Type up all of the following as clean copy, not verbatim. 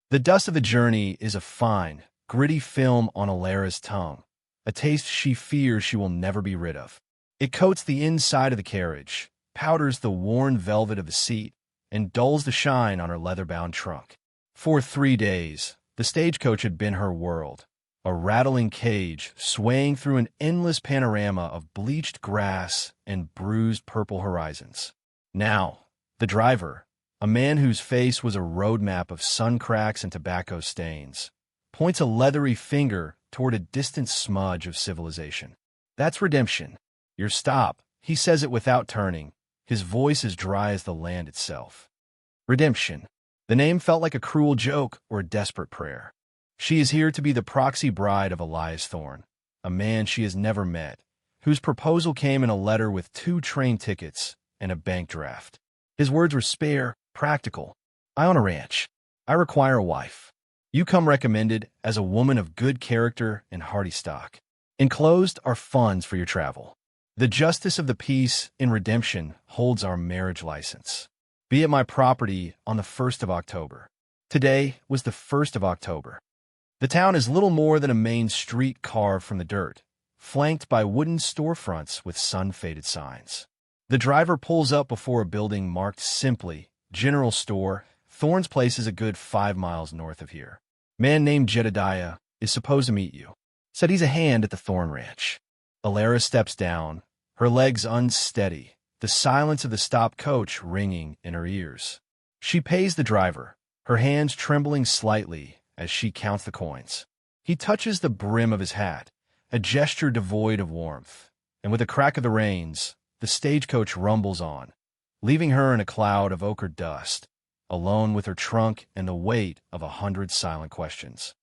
The dust of the journey is a fine, gritty film on Alara's tongue, a taste she fears she will never be rid of. It coats the inside of the carriage, powders the worn velvet of the seat, and dulls the shine on her leather-bound trunk. For 3 days, the stagecoach had been her world, a rattling cage swaying through an endless panorama of bleached grass and bruised purple horizons. Now, the driver, a man whose face was a road map of sun cracks and tobacco stains, points a leathery finger toward a distant smudge of civilization. That's redemption. Your stop. He says it without turning, his voice as dry as the land itself. Redemption. The name felt like a cruel joke or a desperate prayer. She is here to be the proxy bride of Elias Thorne, a man she has never met, whose proposal came in a letter with 2 train tickets and a bank draft. His words were spare, practical. I own a ranch. I require a wife. You come recommended as a woman of good character and hearty stock. Enclosed are funds for your travel. The justice of the peace in redemption holds our marriage license. Be at my property on the 1st of October. Today was the 1st of October. The town is little more than a main street carved from the dirt, flanked by wooden storefronts with sun-faded signs. The driver pulls up before a building marked simply, General Store. Thorne's place is a good 5 miles north of here. Man named Jedediah is supposed to meet you. Said he's a hand at the Thorne Ranch. Alara steps down, her legs unsteady, the silence of the stopped coach ringing in her ears. She pays the driver, her hands trembling slightly as she counts the coins. He touches the brim of his hat, a gesture devoid of warmth, and with a crack of the reins, the stagecoach rumbles on, leaving her in a cloud of ochre dust, alone with her trunk and the weight of 100 silent questions.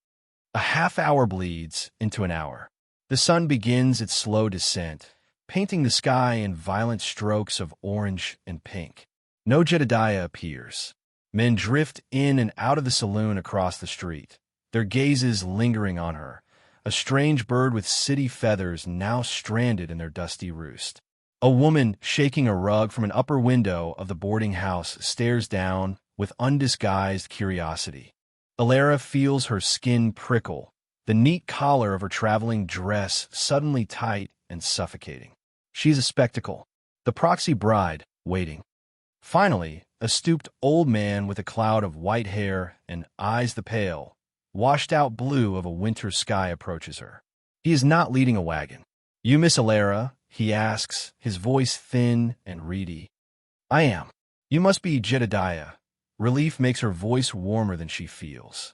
A half-hour bleeds into an hour. The sun begins its slow descent, painting the sky in violent strokes of orange and pink. No Jedediah appears. Men drift in and out of the saloon across the street, their gazes lingering on her, a strange bird with city feathers now stranded in their dusty roost. A woman shaking a rug from an upper window of the boarding house stares down with undisguised curiosity. Alara feels her skin prickle, the neat collar of her traveling dress suddenly tight and suffocating. She's a spectacle, the proxy bride, waiting. Finally, a stooped old man with a cloud of white hair and eyes the pale, washed-out blue of a winter sky approaches her. He is not leading a wagon. "You Miss Alara?" he asks, his voice thin and reedy. "I am. You must be Jedediah." Relief makes her voice warmer than she feels.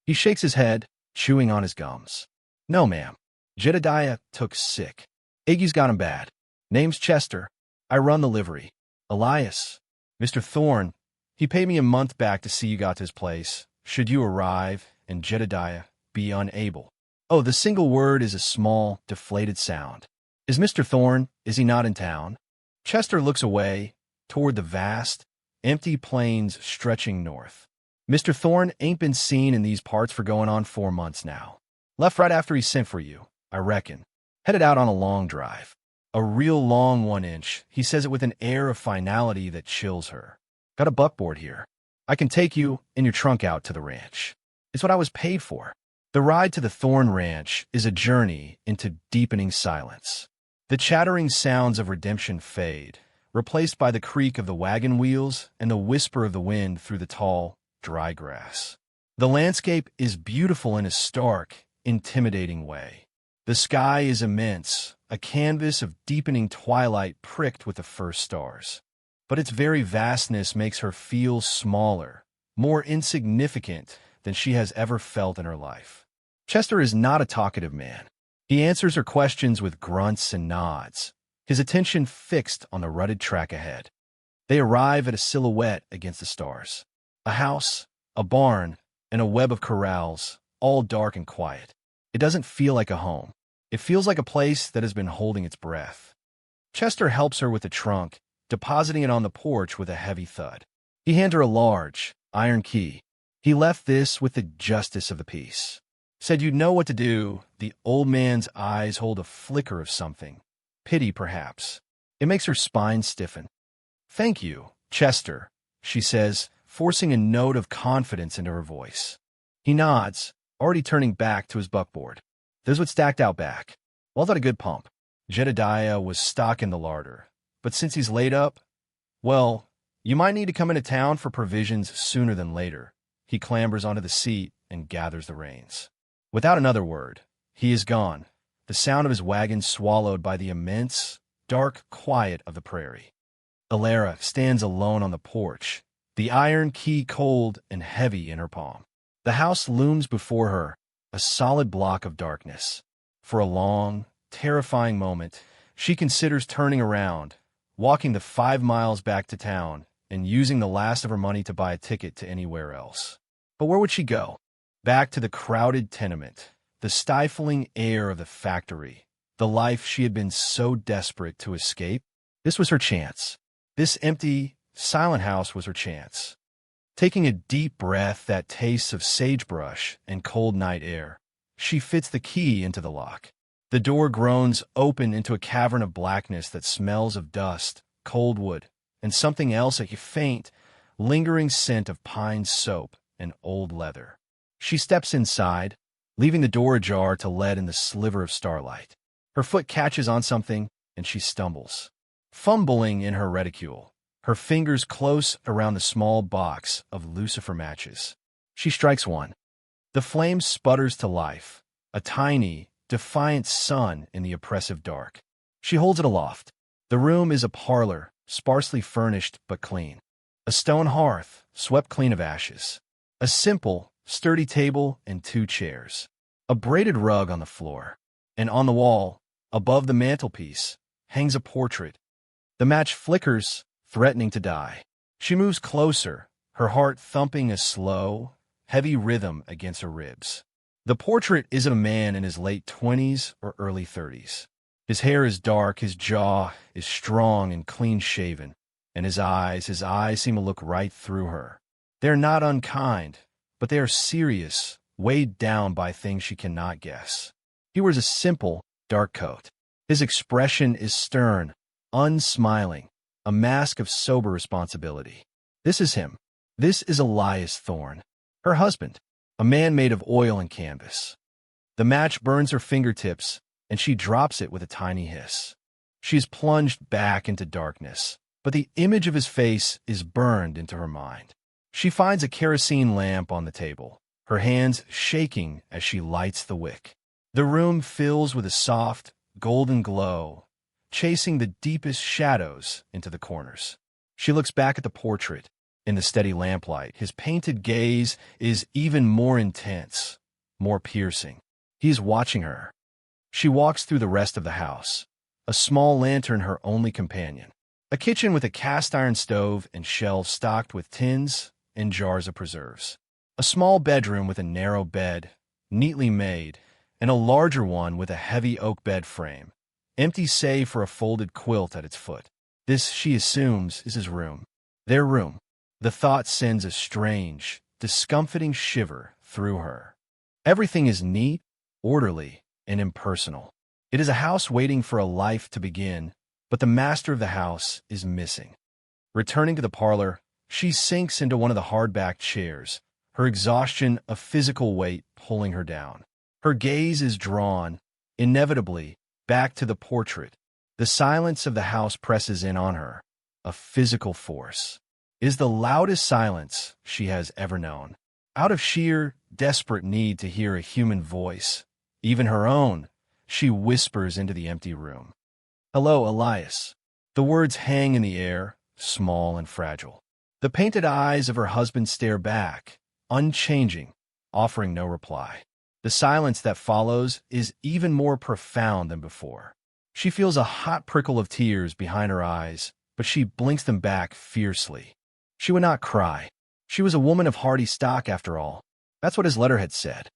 He shakes his head, chewing on his gums. "No, ma'am. Jedediah took sick. Ague's got him bad. Name's Chester. I run the livery. Elias. Mr. Thorne, he paid me a month back to see you got to his place, should you arrive and Jedediah be unable." Oh, the single word is a small, deflated sound. "Is Mr. Thorne, is he not in town?" Chester looks away, toward the vast, empty plains stretching north. "Mr. Thorne ain't been seen in these parts for going on 4 months now. Left right after he sent for you, I reckon. Headed out on a long drive. A real long 1-inch, he says it with an air of finality that chills her. Got a buckboard here. I can take you and your trunk out to the ranch. It's what I was paid for." The ride to the Thorne Ranch is a journey into deepening silence. The chattering sounds of redemption fade, replaced by the creak of the wagon wheels and the whisper of the wind through the tall, dry grass. The landscape is beautiful in a stark, intimidating way. The sky is immense, a canvas of deepening twilight pricked with the first stars. But its very vastness makes her feel smaller, more insignificant than she has ever felt in her life. Chester is not a talkative man. He answers her questions with grunts and nods, his attention fixed on the rutted track ahead. They arrive at a silhouette against the stars. A house, a barn, and a web of corrals, all dark and quiet. It doesn't feel like a home. It feels like a place that has been holding its breath. Chester helps her with the trunk, depositing it on the porch with a heavy thud. He hands her a large, iron key. He left this with the justice of the peace. Said you'd know what to do. The old man's eyes hold a flicker of something. Pity, perhaps. It makes her spine stiffen. "Thank you, Chester," she says, forcing a note of confidence into her voice. He nods, already turning back to his buckboard. There's what stacked out back. Well, that a good pump. Jedediah was stocking the larder. But since he's laid up, well, you might need to come into town for provisions sooner than later. He clambers onto the seat and gathers the reins. Without another word, he is gone, the sound of his wagon swallowed by the immense, dark quiet of the prairie. Alara stands alone on the porch, the iron key cold and heavy in her palm. The house looms before her, a solid block of darkness. For a long, terrifying moment, she considers turning around, walking the 5 miles back to town, and using the last of her money to buy a ticket to anywhere else. But where would she go? Back to the crowded tenement, the stifling air of the factory, the life she had been so desperate to escape. This was her chance. This empty, silent house was her chance. Taking a deep breath that tastes of sagebrush and cold night air, she fits the key into the lock. The door groans open into a cavern of blackness that smells of dust, cold wood, and something else, a faint, lingering scent of pine soap and old leather. She steps inside, leaving the door ajar to let in the sliver of starlight. Her foot catches on something, and she stumbles, fumbling in her reticule, her fingers close around the small box of lucifer matches. She strikes one. The flame sputters to life, a tiny, defiant sun in the oppressive dark. She holds it aloft. The room is a parlor, sparsely furnished but clean. A stone hearth, swept clean of ashes. A simple, sturdy table and 2 chairs. A braided rug on the floor. And on the wall, above the mantelpiece, hangs a portrait. The match flickers, threatening to die. She moves closer, her heart thumping a slow, heavy rhythm against her ribs. The portrait is of a man in his late 20s or early 30s. His hair is dark, his jaw is strong and clean-shaven, and his eyes seem to look right through her. They are not unkind, but they are serious, weighed down by things she cannot guess. He wears a simple, dark coat. His expression is stern, unsmiling, a mask of sober responsibility. This is him. This is Elias Thorne, her husband, a man made of oil and canvas. The match burns her fingertips, and she drops it with a tiny hiss. She is plunged back into darkness, but the image of his face is burned into her mind. She finds a kerosene lamp on the table, her hands shaking as she lights the wick. The room fills with a soft, golden glow, chasing the deepest shadows into the corners. She looks back at the portrait. In the steady lamplight, his painted gaze is even more intense, more piercing. He is watching her. She walks through the rest of the house, a small lantern her only companion. A kitchen with a cast-iron stove and shelves stocked with tins and jars of preserves. A small bedroom with a narrow bed, neatly made, and a larger one with a heavy oak bed frame, empty save for a folded quilt at its foot. This, she assumes, is his room. Their room. The thought sends a strange, discomfiting shiver through her. Everything is neat, orderly, and impersonal. It is a house waiting for a life to begin, but the master of the house is missing. Returning to the parlor, she sinks into one of the hard-backed chairs, her exhaustion a physical weight pulling her down. Her gaze is drawn, inevitably, back to the portrait. The silence of the house presses in on her, a physical force. It is the loudest silence she has ever known. Out of sheer, desperate need to hear a human voice, even her own, she whispers into the empty room. "Hello, Elias." The words hang in the air, small and fragile. The painted eyes of her husband stare back, unchanging, offering no reply. The silence that follows is even more profound than before. She feels a hot prickle of tears behind her eyes, but she blinks them back fiercely. She would not cry. She was a woman of hardy stock, after all. That's what his letter had said.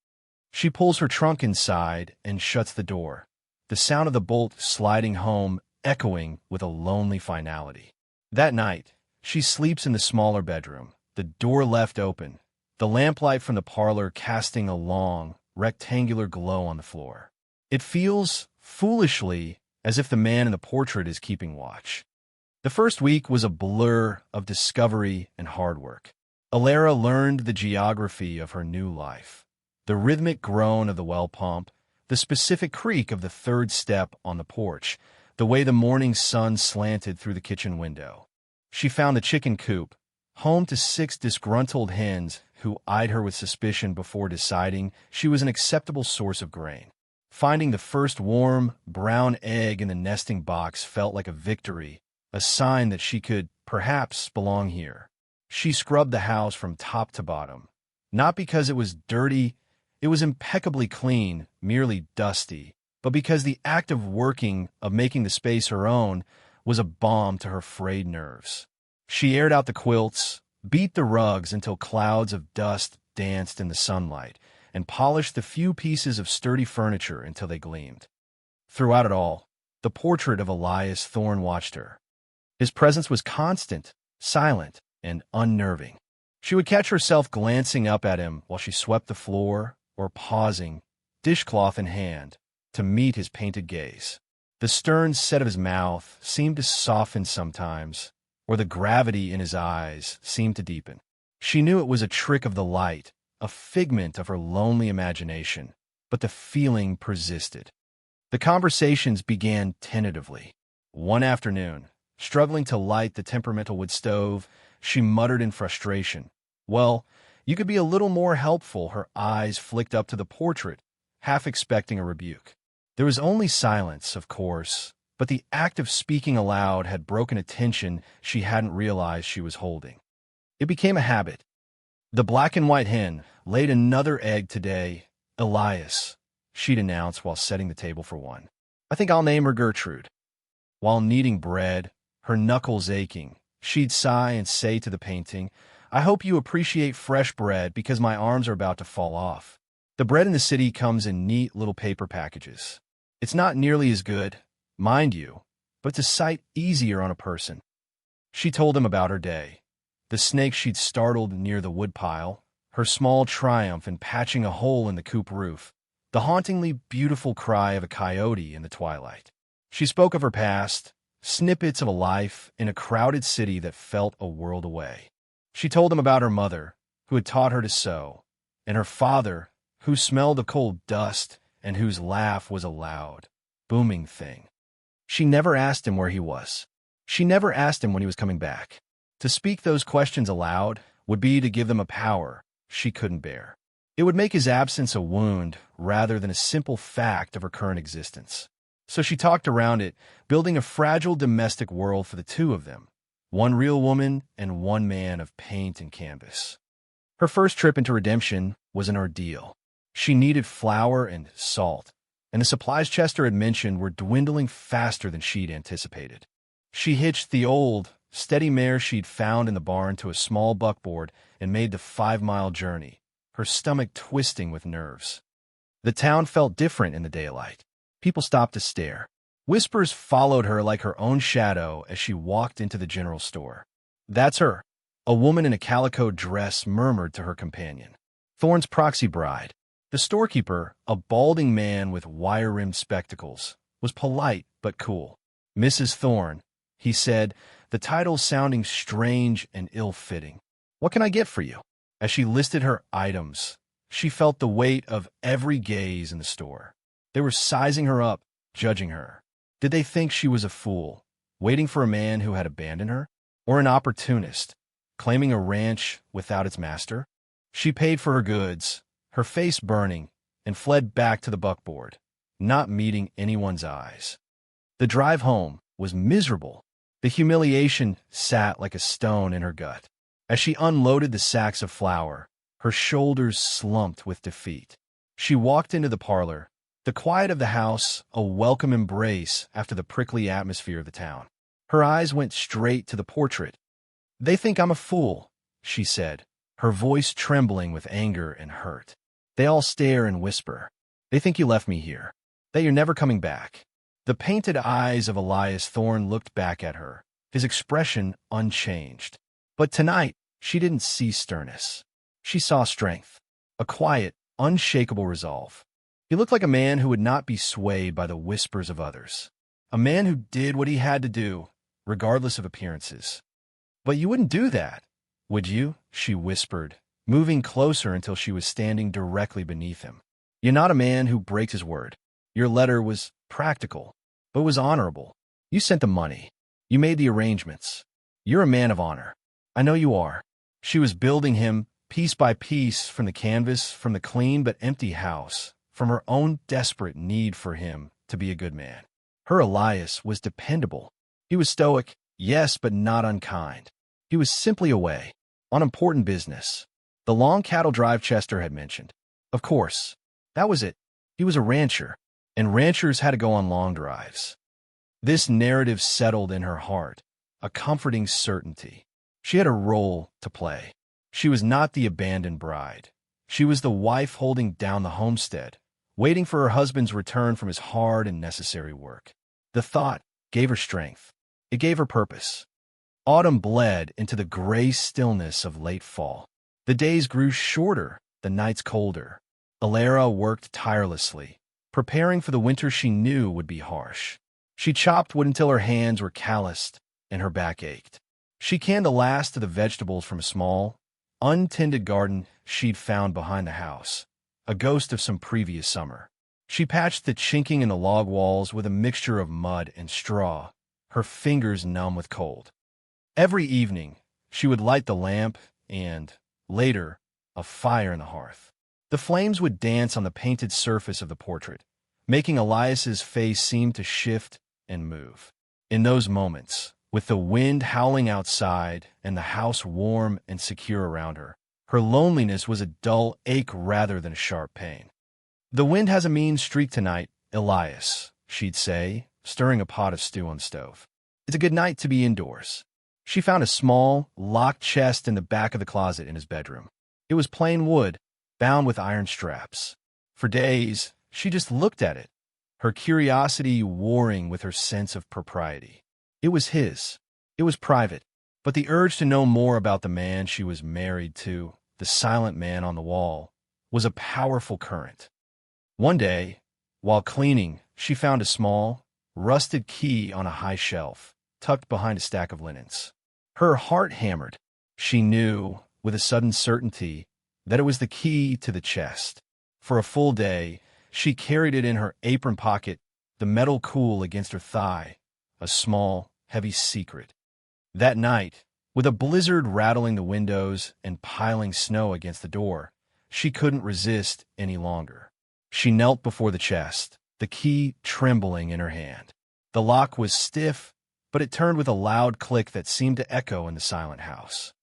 She pulls her trunk inside and shuts the door, the sound of the bolt sliding home echoing with a lonely finality. That night, she sleeps in the smaller bedroom, the door left open, the lamplight from the parlor casting a long, rectangular glow on the floor. It feels, foolishly, as if the man in the portrait is keeping watch. The first week was a blur of discovery and hard work. Alara learned the geography of her new life. The rhythmic groan of the well pump, the specific creak of the third step on the porch, the way the morning sun slanted through the kitchen window. She found the chicken coop, home to 6 disgruntled hens who eyed her with suspicion before deciding she was an acceptable source of grain. Finding the first warm, brown egg in the nesting box felt like a victory, a sign that she could, perhaps, belong here. She scrubbed the house from top to bottom. Not because it was dirty, it was impeccably clean, merely dusty, but because the act of working, of making the space her own, was a balm to her frayed nerves. She aired out the quilts, beat the rugs until clouds of dust danced in the sunlight, and polished the few pieces of sturdy furniture until they gleamed. Throughout it all, the portrait of Elias Thorne watched her. His presence was constant, silent, and unnerving. She would catch herself glancing up at him while she swept the floor, or pausing, dishcloth in hand, to meet his painted gaze. The stern set of his mouth seemed to soften sometimes, or the gravity in his eyes seemed to deepen. She knew it was a trick of the light, a figment of her lonely imagination, but the feeling persisted. The conversations began tentatively. One afternoon, struggling to light the temperamental wood stove, she muttered in frustration, "Well, you could be a little more helpful." Her eyes flicked up to the portrait, half expecting a rebuke. There was only silence, of course, but the act of speaking aloud had broken a tension she hadn't realized she was holding. It became a habit. "The black and white hen laid another egg today, Elias," she'd announce while setting the table for one. "I think I'll name her Gertrude." While kneading bread, her knuckles aching, she'd sigh and say to the painting, "I hope you appreciate fresh bread because my arms are about to fall off." The bread in the city comes in neat little paper packages. It's not nearly as good, mind you, but it's a sight easier on a person. She told him about her day, the snake she'd startled near the woodpile, her small triumph in patching a hole in the coop roof, the hauntingly beautiful cry of a coyote in the twilight. She spoke of her past, snippets of a life in a crowded city that felt a world away. She told him about her mother, who had taught her to sew, and her father, who smelled of coal dust and whose laugh was a loud, booming thing. She never asked him where he was. She never asked him when he was coming back. To speak those questions aloud would be to give them a power she couldn't bear. It would make his absence a wound rather than a simple fact of her current existence. So she talked around it, building a fragile domestic world for the two of them, one real woman and one man of paint and canvas. Her first trip into redemption was an ordeal. She needed flour and salt, and the supplies Chester had mentioned were dwindling faster than she'd anticipated. She hitched the old, steady mare she'd found in the barn to a small buckboard and made the 5-mile journey, her stomach twisting with nerves. The town felt different in the daylight. People stopped to stare. Whispers followed her like her own shadow as she walked into the general store. "That's her," a woman in a calico dress murmured to her companion. "Thorne's proxy bride." The storekeeper, a balding man with wire-rimmed spectacles, was polite but cool. "Mrs. Thorne," he said, the title sounding strange and ill-fitting. "What can I get for you?" As she listed her items, she felt the weight of every gaze in the store. They were sizing her up, judging her. Did they think she was a fool, waiting for a man who had abandoned her? Or an opportunist, claiming a ranch without its master? She paid for her goods, her face burning, and fled back to the buckboard, not meeting anyone's eyes. The drive home was miserable. The humiliation sat like a stone in her gut. As she unloaded the sacks of flour, her shoulders slumped with defeat. She walked into the parlor, the quiet of the house a welcome embrace after the prickly atmosphere of the town. Her eyes went straight to the portrait. "They think I'm a fool," she said, her voice trembling with anger and hurt. "They all stare and whisper. They think you left me here, that you're never coming back." The painted eyes of Elias Thorne looked back at her, his expression unchanged. But tonight, she didn't see sternness. She saw strength, a quiet, unshakable resolve. He looked like a man who would not be swayed by the whispers of others, a man who did what he had to do, regardless of appearances. "But you wouldn't do that. Would you? She whispered, moving closer until she was standing directly beneath him. You're not a man who breaks his word. Your letter was practical, but was honorable. You sent the money. You made the arrangements. You're a man of honor. I know you are. She was building him, piece by piece, from the canvas, from the clean but empty house, from her own desperate need for him to be a good man. Her Elias was dependable. He was stoic, yes, but not unkind. He was simply away, on important business. The long cattle drive Chester had mentioned. Of course, that was it. He was a rancher, and ranchers had to go on long drives. This narrative settled in her heart, a comforting certainty. She had a role to play. She was not the abandoned bride. She was the wife holding down the homestead, waiting for her husband's return from his hard and necessary work. The thought gave her strength. It gave her purpose. Autumn bled into the gray stillness of late fall. The days grew shorter, the nights colder. Alara worked tirelessly, preparing for the winter she knew would be harsh. She chopped wood until her hands were calloused and her back ached. She canned the last of the vegetables from a small, untended garden she'd found behind the house, a ghost of some previous summer. She patched the chinking in the log walls with a mixture of mud and straw, her fingers numb with cold. Every evening, she would light the lamp and, later, a fire in the hearth. The flames would dance on the painted surface of the portrait, making Elias's face seem to shift and move. In those moments, with the wind howling outside and the house warm and secure around her, her loneliness was a dull ache rather than a sharp pain. The wind has a mean streak tonight, Elias, she'd say, stirring a pot of stew on the stove. It's a good night to be indoors. She found a small, locked chest in the back of the closet in his bedroom. It was plain wood, bound with iron straps. For days, she just looked at it, her curiosity warring with her sense of propriety. It was his. It was private, but the urge to know more about the man she was married to, the silent man on the wall, was a powerful current. One day, while cleaning, she found a small, rusted key on a high shelf, tucked behind a stack of linens. Her heart hammered. She knew, with a sudden certainty, that it was the key to the chest. For a full day, she carried it in her apron pocket, the metal cool against her thigh, a small, heavy secret. That night, with a blizzard rattling the windows and piling snow against the door, she couldn't resist any longer. She knelt before the chest, the key trembling in her hand. The lock was stiff, but it turned with a loud click that seemed to echo in the silent house.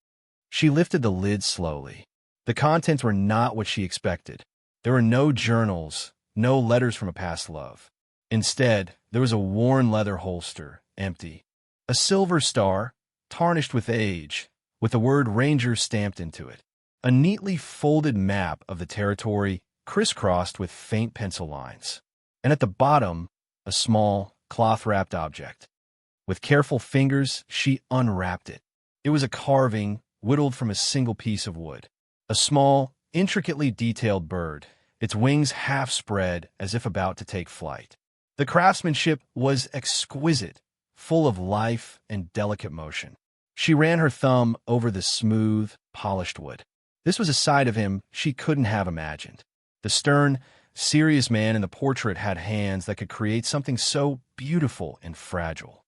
She lifted the lid slowly. The contents were not what she expected. There were no journals, no letters from a past love. Instead, there was a worn leather holster, empty. A silver star, tarnished with age, with the word Ranger stamped into it. A neatly folded map of the territory, crisscrossed with faint pencil lines. And at the bottom, a small, cloth-wrapped object. With careful fingers, she unwrapped it. It was a carving, whittled from a single piece of wood. A small, intricately detailed bird, its wings half spread as if about to take flight. The craftsmanship was exquisite, full of life and delicate motion. She ran her thumb over the smooth, polished wood. This was a side of him she couldn't have imagined. The stern, serious man in the portrait had hands that could create something so beautiful and fragile.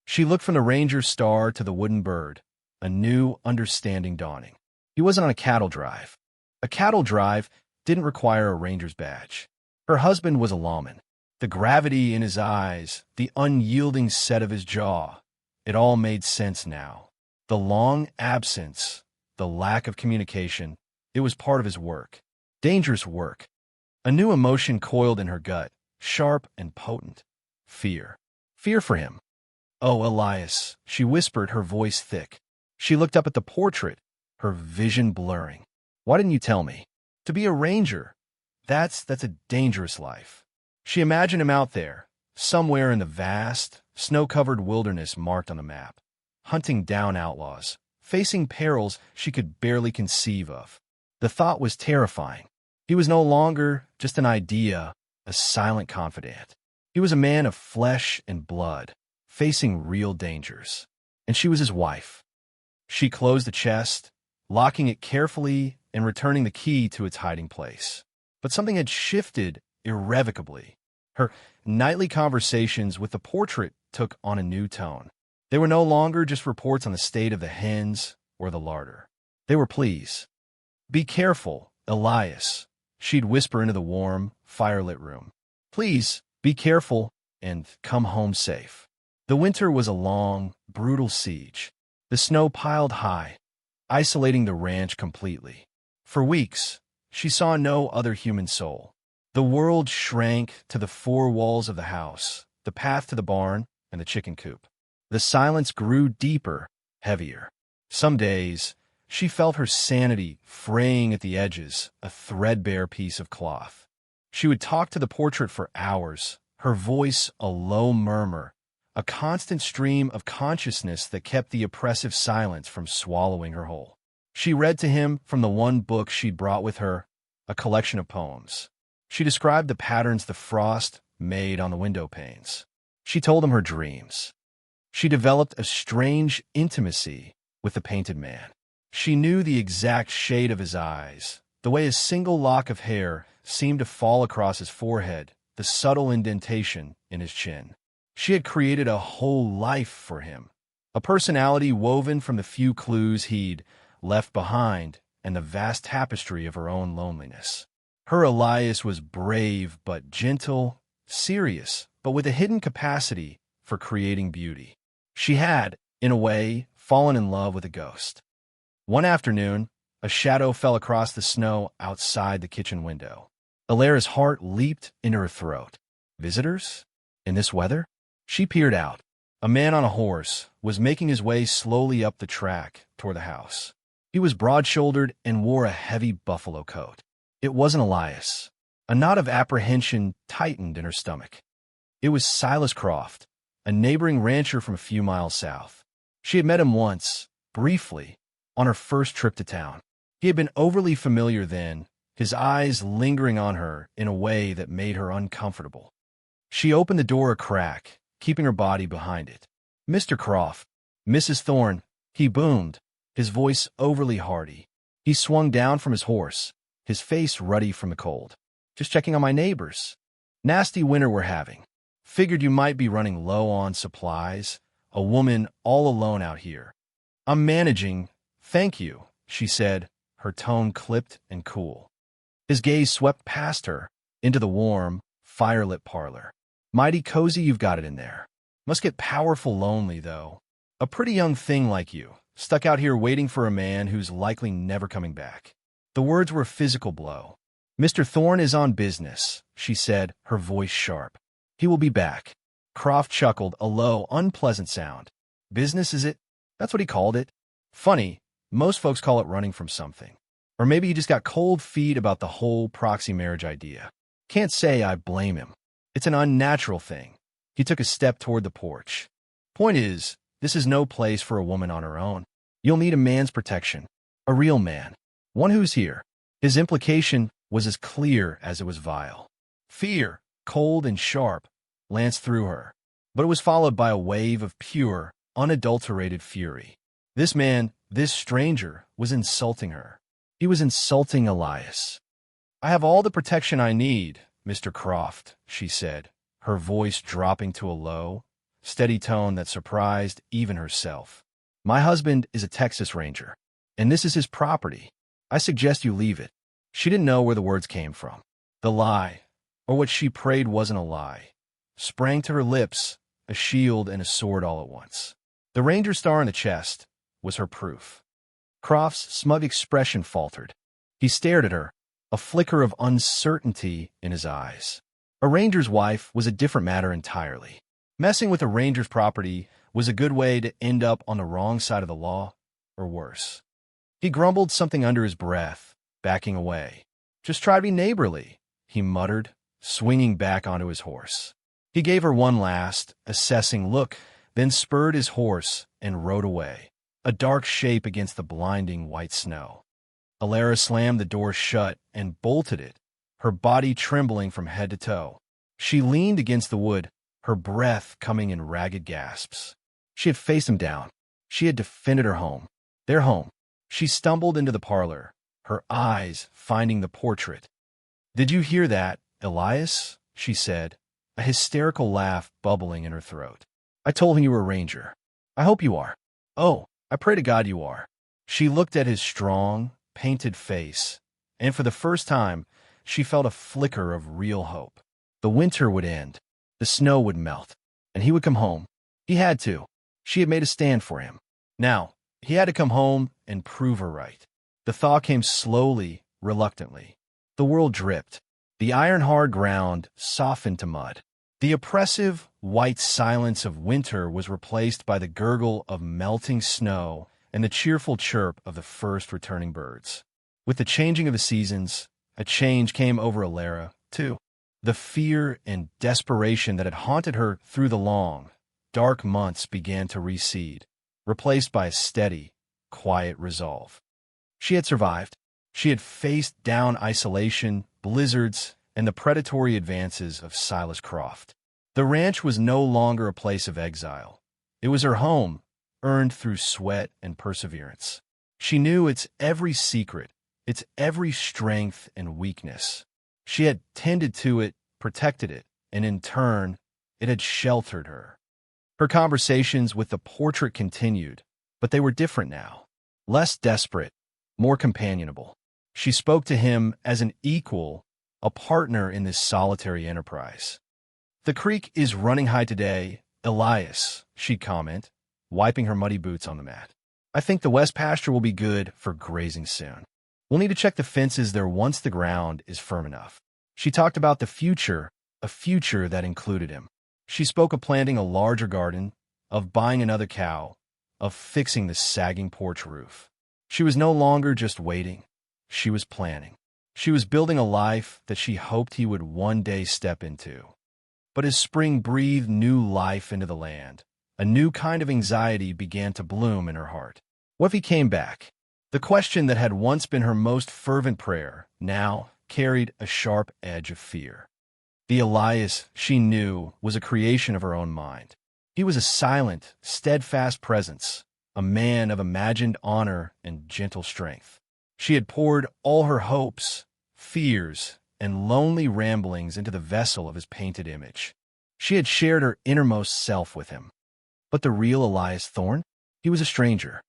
She looked from the ranger's star to the wooden bird, a new understanding dawning. He wasn't on a cattle drive. A cattle drive didn't require a ranger's badge. Her husband was a lawman. The gravity in his eyes, the unyielding set of his jaw, it all made sense now. The long absence, the lack of communication, it was part of his work. Dangerous work. A new emotion coiled in her gut, sharp and potent. Fear. Fear for him. Oh, Elias, she whispered, her voice thick. She looked up at the portrait, her vision blurring. Why didn't you tell me? To be a ranger, that's a dangerous life. She imagined him out there, somewhere in the vast, snow-covered wilderness marked on the map, hunting down outlaws, facing perils she could barely conceive of. The thought was terrifying. He was no longer just an idea, a silent confidant. He was a man of flesh and blood, facing real dangers. And she was his wife. She closed the chest, locking it carefully and returning the key to its hiding place. But something had shifted irrevocably. Her nightly conversations with the portrait took on a new tone. They were no longer just reports on the state of the hens or the larder. They were pleas. "Be careful, Elias," she'd whisper into the warm, firelit room. "Please, be careful and come home safe." The winter was a long, brutal siege. The snow piled high, isolating the ranch completely. For weeks, she saw no other human soul. The world shrank to the four walls of the house, the path to the barn, and the chicken coop. The silence grew deeper, heavier. Some days, she felt her sanity fraying at the edges, a threadbare piece of cloth. She would talk to the portrait for hours, her voice a low murmur, a constant stream of consciousness that kept the oppressive silence from swallowing her whole. She read to him from the one book she'd brought with her, a collection of poems. She described the patterns the frost made on the window panes. She told him her dreams. She developed a strange intimacy with the painted man. She knew the exact shade of his eyes, the way a single lock of hair seemed to fall across his forehead, the subtle indentation in his chin. She had created a whole life for him, a personality woven from the few clues he'd left behind and the vast tapestry of her own loneliness. Her Elias was brave but gentle, serious, but with a hidden capacity for creating beauty. She had, in a way, fallen in love with a ghost. One afternoon, a shadow fell across the snow outside the kitchen window. Alara's heart leaped into her throat. Visitors? In this weather? She peered out. A man on a horse was making his way slowly up the track toward the house. He was broad-shouldered and wore a heavy buffalo coat. It wasn't Elias. A knot of apprehension tightened in her stomach. It was Silas Croft, a neighboring rancher from a few miles south. She had met him once, briefly, on her first trip to town. He had been overly familiar then, his eyes lingering on her in a way that made her uncomfortable. She opened the door a crack, keeping her body behind it. "Mr. Croft, Mrs. Thorne," he boomed, his voice overly hearty. He swung down from his horse, his face ruddy from the cold. "Just checking on my neighbors. Nasty winter we're having. Figured you might be running low on supplies. A woman all alone out here." "I'm managing, thank you," she said, her tone clipped and cool. His gaze swept past her, into the warm, firelit parlor. "Mighty cozy you've got it in there. Must get powerful lonely, though. A pretty young thing like you, stuck out here waiting for a man who's likely never coming back." The words were a physical blow. "Mr. Thorne is on business," she said, her voice sharp. "He will be back." Croft chuckled, a low, unpleasant sound. "Business, is it? That's what he called it. Funny, most folks call it running from something. Or maybe he just got cold feet about the whole proxy marriage idea. Can't say I blame him. It's an unnatural thing." He took a step toward the porch. "Point is, this is no place for a woman on her own. You'll need a man's protection. A real man. One who's here." His implication was as clear as it was vile. Fear, cold and sharp, lanced through her, but it was followed by a wave of pure, unadulterated fury. This man, this stranger, was insulting her. He was insulting Elias. "I have all the protection I need, Mr. Croft," she said, her voice dropping to a low, steady tone that surprised even herself. "My husband is a Texas Ranger, and this is his property. I suggest you leave it." She didn't know where the words came from. The lie, or what she prayed wasn't a lie, sprang to her lips, a shield and a sword all at once. The ranger star on the chest was her proof. Croft's smug expression faltered. He stared at her, a flicker of uncertainty in his eyes. A ranger's wife was a different matter entirely. Messing with a ranger's property was a good way to end up on the wrong side of the law, or worse. He grumbled something under his breath, backing away. "Just try to be neighborly," he muttered, swinging back onto his horse. He gave her one last, assessing look, then spurred his horse and rode away, a dark shape against the blinding white snow. Alara slammed the door shut and bolted it, her body trembling from head to toe. She leaned against the wood, her breath coming in ragged gasps. She had faced him down. She had defended her home, their home. She stumbled into the parlor, her eyes finding the portrait. "Did you hear that, Elias?" she said, a hysterical laugh bubbling in her throat. "I told him you were a ranger. I hope you are. Oh, I pray to God you are." She looked at his strong, painted face, and for the first time, she felt a flicker of real hope. The winter would end, the snow would melt, and he would come home. He had to. She had made a stand for him. Now, he had to come home and prove her right. The thaw came slowly, reluctantly. The world dripped. The iron-hard ground softened to mud. The oppressive, white silence of winter was replaced by the gurgle of melting snow and the cheerful chirp of the first returning birds. With the changing of the seasons, a change came over Alara, too. The fear and desperation that had haunted her through the long, dark months began to recede, replaced by a steady, quiet resolve. She had survived. She had faced down isolation, blizzards, and the predatory advances of Silas Croft. The ranch was no longer a place of exile. It was her home, earned through sweat and perseverance. She knew its every secret, its every strength and weakness. She had tended to it, protected it, and in turn, it had sheltered her. Her conversations with the portrait continued, but they were different now. Less desperate, more companionable. She spoke to him as an equal, a partner in this solitary enterprise. "The creek is running high today, Elias," she'd comment, wiping her muddy boots on the mat. "I think the west pasture will be good for grazing soon. We'll need to check the fences there once the ground is firm enough." She talked about the future, a future that included him. She spoke of planting a larger garden, of buying another cow, of fixing the sagging porch roof. She was no longer just waiting. She was planning. She was building a life that she hoped he would one day step into. But as spring breathed new life into the land, a new kind of anxiety began to bloom in her heart. What if he came back? The question that had once been her most fervent prayer now carried a sharp edge of fear. The Elias she knew was a creation of her own mind. He was a silent, steadfast presence, a man of imagined honor and gentle strength. She had poured all her hopes, fears, and lonely ramblings into the vessel of his painted image. She had shared her innermost self with him. But the real Elias Thorne? He was a stranger.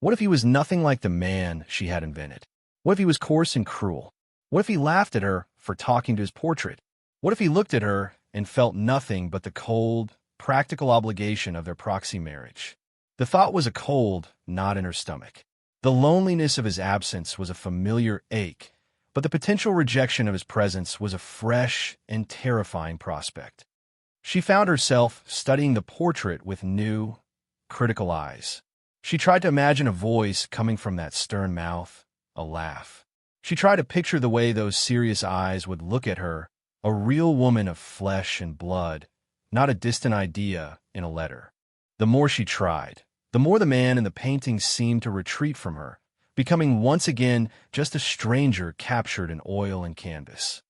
What if he was nothing like the man she had invented? What if he was coarse and cruel? What if he laughed at her for talking to his portrait? What if he looked at her and felt nothing but the cold, practical obligation of their proxy marriage? The thought was a cold knot in her stomach. The loneliness of his absence was a familiar ache, but the potential rejection of his presence was a fresh and terrifying prospect. She found herself studying the portrait with new, critical eyes. She tried to imagine a voice coming from that stern mouth, a laugh. She tried to picture the way those serious eyes would look at her, a real woman of flesh and blood, not a distant idea in a letter. The more she tried, the more the man in the painting seemed to retreat from her, becoming once again just a stranger captured in oil and canvas.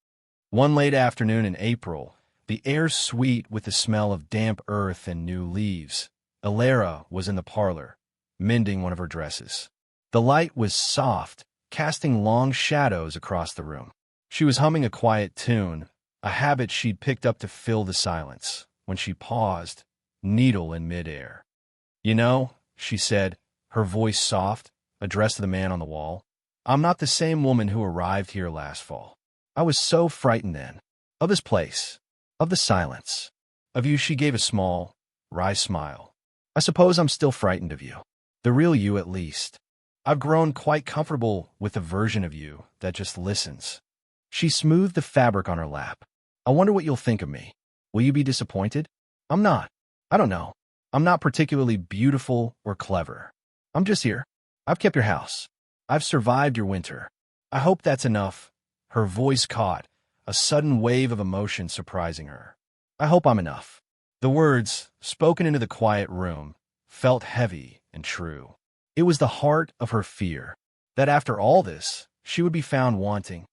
One late afternoon in April, the air sweet with the smell of damp earth and new leaves, Alara was in the parlor, mending one of her dresses. The light was soft, casting long shadows across the room. She was humming a quiet tune, a habit she'd picked up to fill the silence, when she paused, needle in midair. "You know," she said, her voice soft, addressed to the man on the wall, "I'm not the same woman who arrived here last fall. I was so frightened then. Of this place. Of the silence. Of you." She gave a small, wry smile. "I suppose I'm still frightened of you. The real you, at least. I've grown quite comfortable with the version of you that just listens." She smoothed the fabric on her lap. "I wonder what you'll think of me. Will you be disappointed? I'm not. I don't know. I'm not particularly beautiful or clever. I'm just here. I've kept your house. I've survived your winter. I hope that's enough." Her voice caught, a sudden wave of emotion surprising her. "I hope I'm enough." The words, spoken into the quiet room, felt heavy and true. It was the heart of her fear, that after all this, she would be found wanting.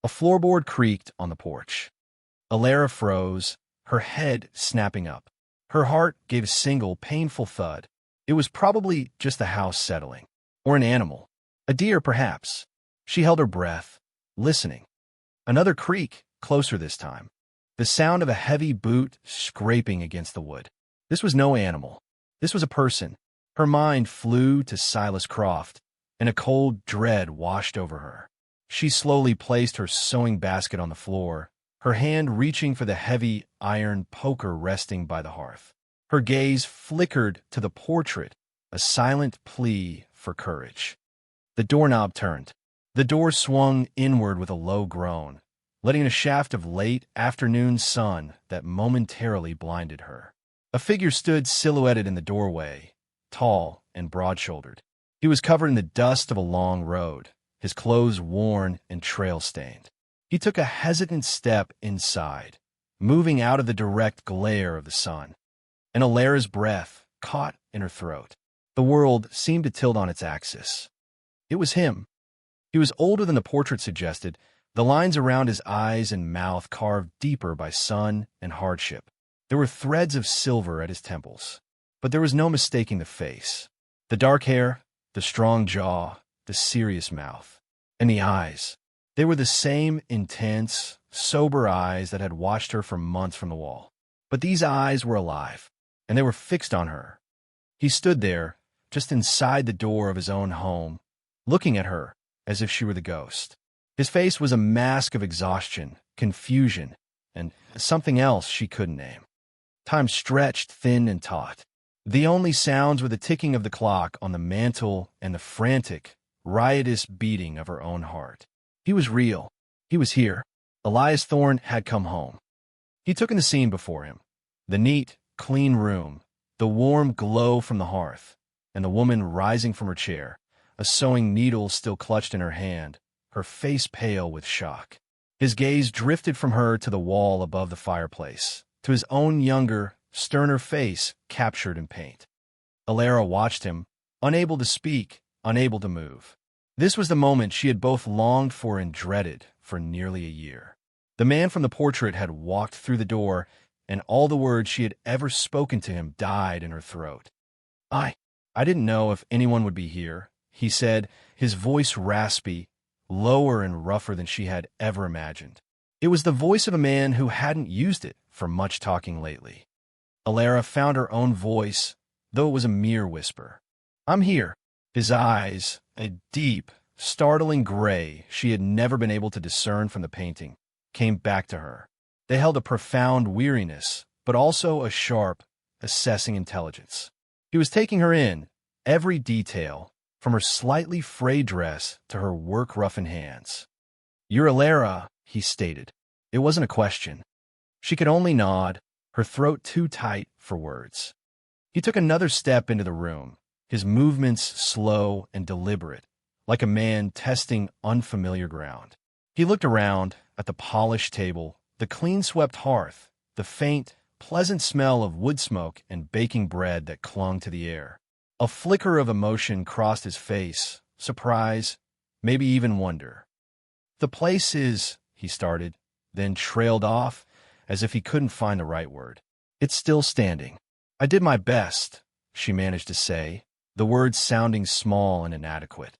A floorboard creaked on the porch. Alara froze, her head snapping up. Her heart gave a single, painful thud. It was probably just the house settling, or an animal, A deer, perhaps. She held her breath, listening. Another creak, closer this time. The sound of a heavy boot scraping against the wood. This was no animal. This was a person. Her mind flew to Silas Croft, and a cold dread washed over her. She slowly placed her sewing basket on the floor, her hand reaching for the heavy iron poker resting by the hearth. Her gaze flickered to the portrait, a silent plea for courage. The doorknob turned. The door swung inward with a low groan, letting in a shaft of late afternoon sun that momentarily blinded her. A figure stood silhouetted in the doorway, tall and broad-shouldered. He was covered in the dust of a long road, his clothes worn and trail-stained. He took a hesitant step inside, moving out of the direct glare of the sun. And Alara's breath caught in her throat. The world seemed to tilt on its axis. It was him. He was older than the portrait suggested, the lines around his eyes and mouth carved deeper by sun and hardship. There were threads of silver at his temples, but there was no mistaking the face. The dark hair, the strong jaw, the serious mouth, and the eyes. They were the same intense, sober eyes that had watched her for months from the wall. But these eyes were alive, and they were fixed on her. He stood there, just inside the door of his own home, looking at her as if she were the ghost. His face was a mask of exhaustion, confusion, and something else she couldn't name. Time stretched thin and taut. The only sounds were the ticking of the clock on the mantel and the frantic, riotous beating of her own heart. He was real. He was here. Elias Thorne had come home. He took in the scene before him. The neat, clean room, the warm glow from the hearth, and the woman rising from her chair, a sewing needle still clutched in her hand, her face pale with shock. His gaze drifted from her to the wall above the fireplace, to his own younger, sterner face captured in paint. Alara watched him, unable to speak, unable to move. This was the moment she had both longed for and dreaded for nearly a year. The man from the portrait had walked through the door, and all the words she had ever spoken to him died in her throat. I didn't know if anyone would be here," he said, his voice raspy, lower and rougher than she had ever imagined. It was the voice of a man who hadn't used it for much talking lately. Alara found her own voice, though it was a mere whisper. "I'm here." His eyes, a deep, startling gray she had never been able to discern from the painting, came back to her. They held a profound weariness, but also a sharp, assessing intelligence. He was taking her in, every detail, from her slightly frayed dress to her work-roughened hands. "You're Alara," he stated. It wasn't a question. She could only nod, her throat too tight for words. He took another step into the room, his movements slow and deliberate, like a man testing unfamiliar ground. He looked around at the polished table, the clean-swept hearth, the faint, pleasant smell of wood smoke and baking bread that clung to the air. A flicker of emotion crossed his face, surprise, maybe even wonder. "The place is," he started, then trailed off as if he couldn't find the right word. "It's still standing." "I did my best," she managed to say, the words sounding small and inadequate.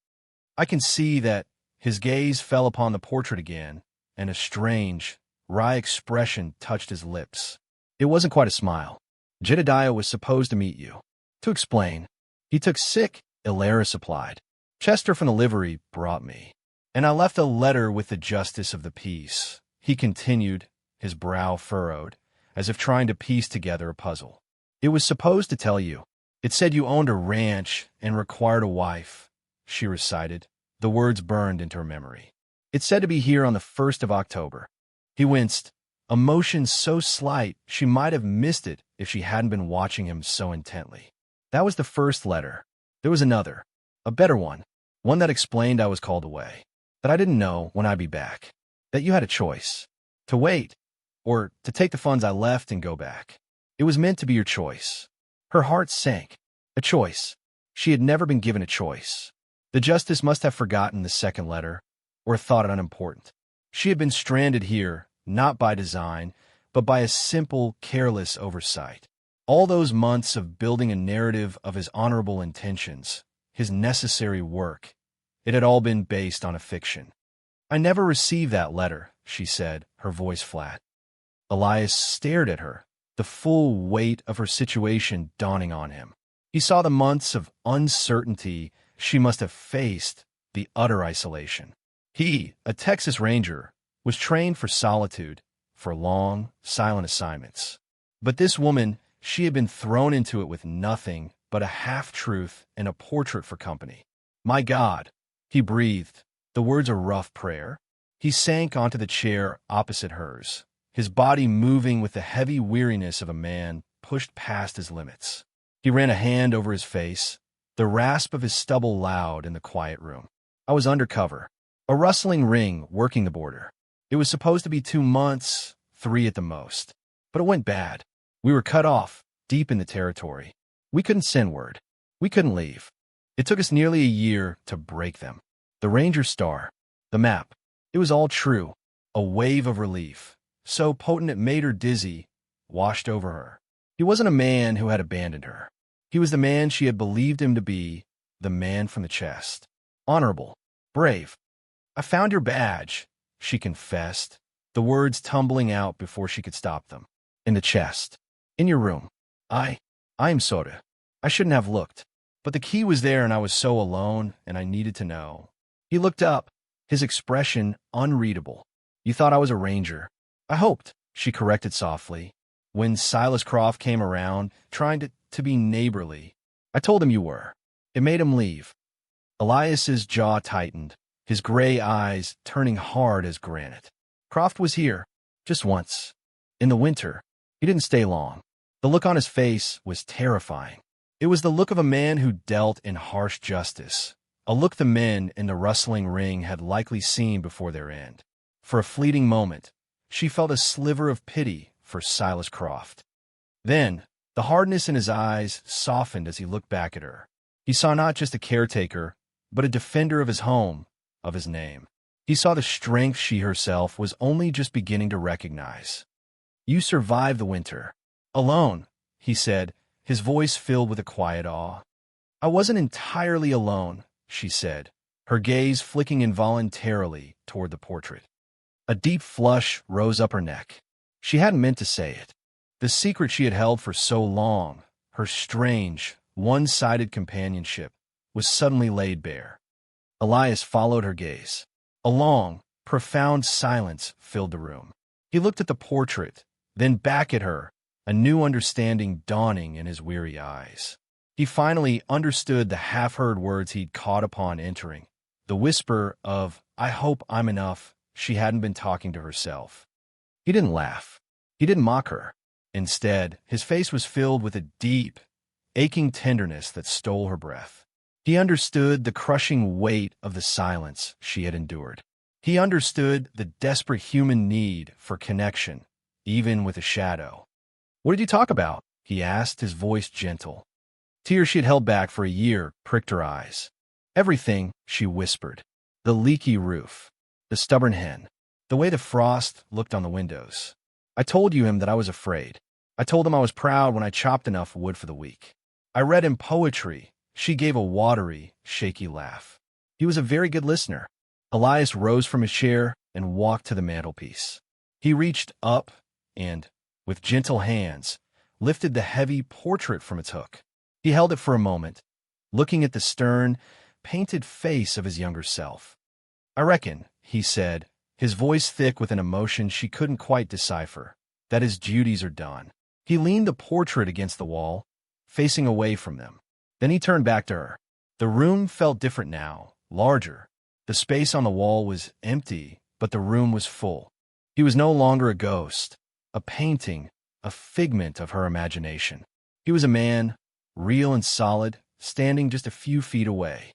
I can see that his gaze fell upon the portrait again, and a strange, wry expression touched his lips. It wasn't quite a smile. "Jedediah was supposed to meet you. To explain, he took sick," Alara supplied. "Chester from the livery brought me. And I left a letter with the justice of the peace," he continued, his brow furrowed, as if trying to piece together a puzzle. "It was supposed to tell you. It said you owned a ranch and required a wife," she recited. The words burned into her memory. "It said to be here on the 1st of October. He winced, emotion so slight she might have missed it if she hadn't been watching him so intently. That was the first letter. There was another, a better one that explained I was called away, that I didn't know when I'd be back, that you had a choice, to wait, or to take the funds I left and go back. It was meant to be your choice." Her heart sank. A choice. She had never been given a choice. The justice must have forgotten the second letter, or thought it unimportant. She had been stranded here, not by design, but by a simple, careless oversight. All those months of building a narrative of his honorable intentions, his necessary work, It had all been based on a fiction. "I never received that letter," she said, her voice flat. Elias stared at her, the full weight of her situation dawning on him. He saw the months of uncertainty she must have faced, the utter isolation. He, a Texas Ranger, was trained for solitude, for long, silent assignments. But this woman, she had been thrown into it with nothing but a half-truth and a portrait for company. "My God," he breathed, the words a rough prayer. He sank onto the chair opposite hers, his body moving with the heavy weariness of a man pushed past his limits. He ran a hand over his face, the rasp of his stubble loud in the quiet room. "I was undercover, a rustling ring working the border. It was supposed to be 2 months, 3 at the most. But it went bad. We were cut off, deep in the territory. We couldn't send word. We couldn't leave. It took us nearly a year to break them. The Ranger Star, the map, it was all true. A wave of relief, so potent it made her dizzy, washed over her. He wasn't a man who had abandoned her. He was the man she had believed him to be, the man from the chest. Honorable, brave. I found your badge," she confessed, the words tumbling out before she could stop them. "In the chest. In your room. I am sorry. I shouldn't have looked. But the key was there and I was so alone and I needed to know." He looked up, his expression unreadable. "You thought I was a ranger." "I hoped," she corrected softly. "When Silas Croft came around, trying to be neighborly, I told him you were." It made him leave. Elias's jaw tightened, his gray eyes turning hard as granite. "Croft was here, just once. In the winter. He didn't stay long." The look on his face was terrifying. It was the look of a man who dealt in harsh justice, a look the men in the rustling ring had likely seen before their end. For a fleeting moment, she felt a sliver of pity for Silas Croft. Then, the hardness in his eyes softened as he looked back at her. He saw not just a caretaker, but a defender of his home, of his name. He saw the strength she herself was only just beginning to recognize. "You survived the winter. Alone," he said, his voice filled with a quiet awe. "I wasn't entirely alone," she said, her gaze flicking involuntarily toward the portrait. A deep flush rose up her neck. She hadn't meant to say it. The secret she had held for so long, her strange, one-sided companionship, was suddenly laid bare. Elias followed her gaze. A long, profound silence filled the room. He looked at the portrait, then back at her, a new understanding dawning in his weary eyes. He finally understood the half-heard words he'd caught upon entering, the whisper of, "I hope I'm enough." She hadn't been talking to herself. He didn't laugh. He didn't mock her. Instead, his face was filled with a deep, aching tenderness that stole her breath. He understood the crushing weight of the silence she had endured. He understood the desperate human need for connection, even with a shadow. "What did you talk about?" he asked, his voice gentle. Tears she had held back for a year pricked her eyes. "Everything," she whispered. "The leaky roof. The stubborn hen. The way the frost looked on the windows. I told him that I was afraid. I told him I was proud when I chopped enough wood for the week. I read him poetry." She gave a watery, shaky laugh. He was a very good listener. Elias rose from his chair and walked to the mantelpiece. He reached up and, with gentle hands, lifted the heavy portrait from its hook. He held it for a moment, looking at the stern, painted face of his younger self. "I reckon," he said, his voice thick with an emotion she couldn't quite decipher, "that his duties are done." He leaned the portrait against the wall, facing away from them. Then he turned back to her. The room felt different now, larger. The space on the wall was empty, but the room was full. He was no longer a ghost, a painting, a figment of her imagination. He was a man, real and solid, standing just a few feet away.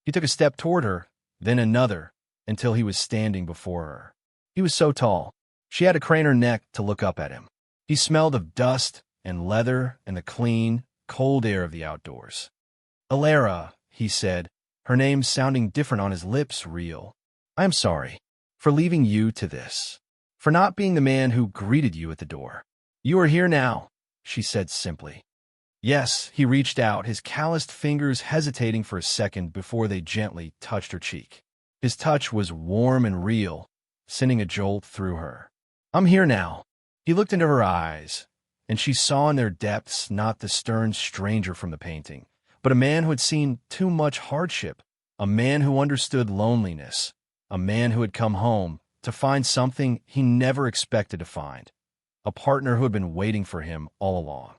He took a step toward her, then another, until he was standing before her. He was so tall, she had to crane her neck to look up at him. He smelled of dust and leather and the clean, cold air of the outdoors. "Alara," he said, her name sounding different on his lips, real. "I am sorry for leaving you to this, for not being the man who greeted you at the door. You are here now," she said simply. Yes, he reached out, his calloused fingers hesitating for a second before they gently touched her cheek. His touch was warm and real, sending a jolt through her. "I'm here now." He looked into her eyes, and she saw in their depths not the stern stranger from the painting, but a man who had seen too much hardship, a man who understood loneliness, a man who had come home to find something he never expected to find, a partner who had been waiting for him all along.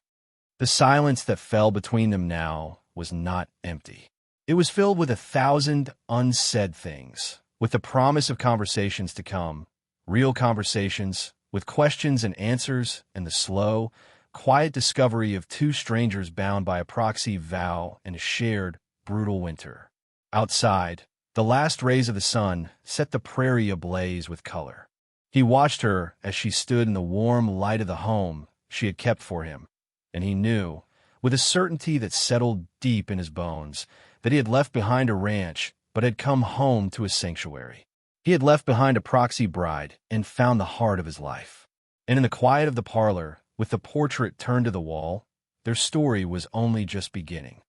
The silence that fell between them now was not empty. It was filled with 1,000 unsaid things, with the promise of conversations to come, real conversations, with questions and answers, and the slow, quiet discovery of two strangers bound by a proxy vow and a shared, brutal winter. Outside, the last rays of the sun set the prairie ablaze with color. He watched her as she stood in the warm light of the home she had kept for him, and he knew, with a certainty that settled deep in his bones, that he had left behind a ranch but had come home to a sanctuary. He had left behind a proxy bride and found the heart of his life. And in the quiet of the parlor, with the portrait turned to the wall, their story was only just beginning.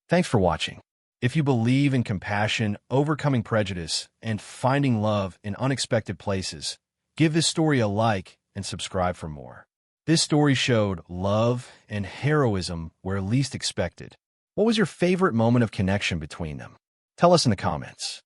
Thanks for watching. If you believe in compassion, overcoming prejudice, and finding love in unexpected places, give this story a like and subscribe for more. This story showed love and heroism where least expected. What was your favorite moment of connection between them? Tell us in the comments.